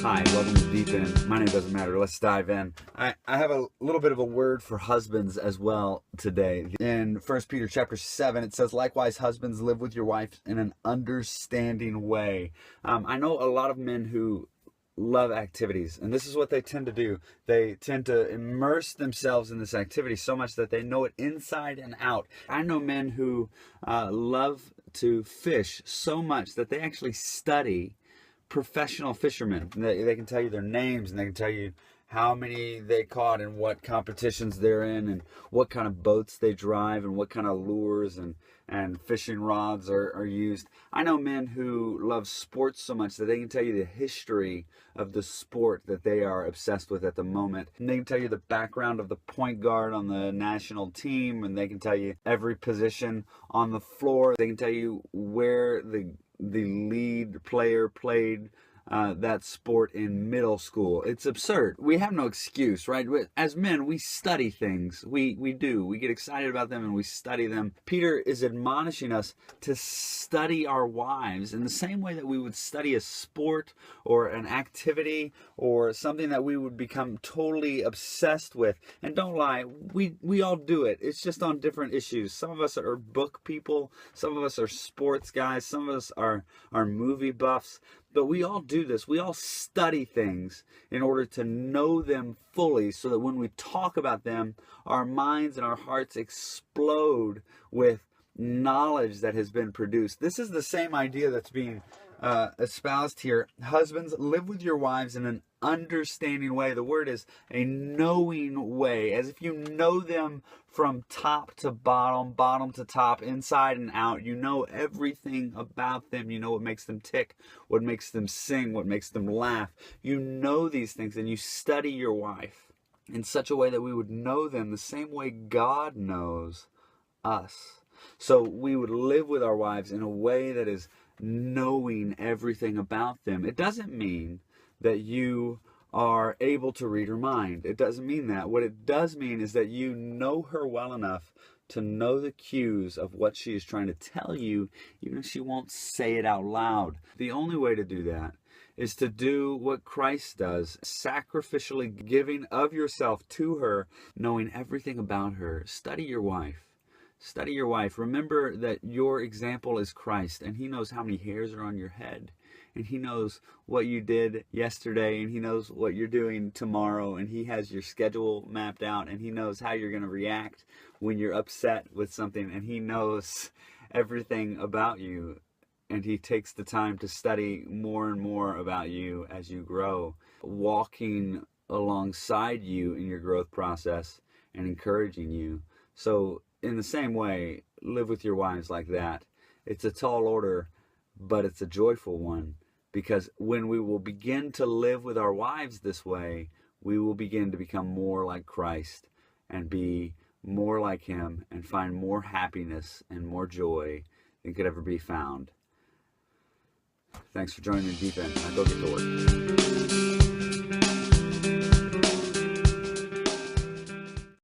Hi, welcome to Deep End. My name doesn't matter. Let's dive in. I have a little bit of a word for husbands as well today. In 1 Peter chapter 7, it says, "Likewise, husbands, live with your wife in an understanding way." I know a lot of men who love activities, and this is what they tend to do. They tend to immerse themselves in this activity so much that they know it inside and out. I know men who love to fish so much that they actually study professional fishermen. They can tell you their names, and they can tell you how many they caught and what competitions they're in and what kind of boats they drive and what kind of lures and fishing rods are used. I know men who love sports so much that they can tell you the history of the sport that they are obsessed with at the moment. And they can tell you the background of the point guard on the national team, and they can tell you every position on the floor. They can tell you where the lead player played that sport in middle school. It's absurd. We have no excuse, right? As men, we study things. We do. We get excited about them and we study them. Peter is admonishing us to study our wives in the same way that we would study a sport or an activity or something that we would become totally obsessed with. And don't lie, we all do it. It's just on different issues. Some of us are book people. Some of us are sports guys. Some of us are movie buffs. But we all do this. We all study things in order to know them fully so that when we talk about them, our minds and our hearts explode with knowledge that has been produced. This is the same idea that's being espoused here. Husbands, live with your wives in an understanding way. The word is a knowing way, as if you know them from top to bottom, bottom to top, inside and out. You know everything about them. You know what makes them tick, what makes them sing, what makes them laugh. You know these things, and you study your wife in such a way that we would know them the same way God knows us. So we would live with our wives in a way that is knowing everything about them. It doesn't mean that you are able to read her mind. It doesn't mean that. What it does mean is that you know her well enough to know the cues of what she is trying to tell you, even if she won't say it out loud. The only way to do that is to do what Christ does, sacrificially giving of yourself to her, knowing everything about her. Study your wife. Study your wife. Remember that your example is Christ, and he knows how many hairs are on your head, and he knows what you did yesterday, and he knows what you're doing tomorrow, and he has your schedule mapped out, and he knows how you're going to react when you're upset with something, and he knows everything about you, and he takes the time to study more and more about you as you grow, walking alongside you in your growth process and encouraging you. So in the same way, live with your wives like that. It's a tall order, but it's a joyful one, because when we will begin to live with our wives this way, we will begin to become more like Christ and be more like him and find more happiness and more joy than could ever be found. Thanks for joining me, Deep End. Now go get to work.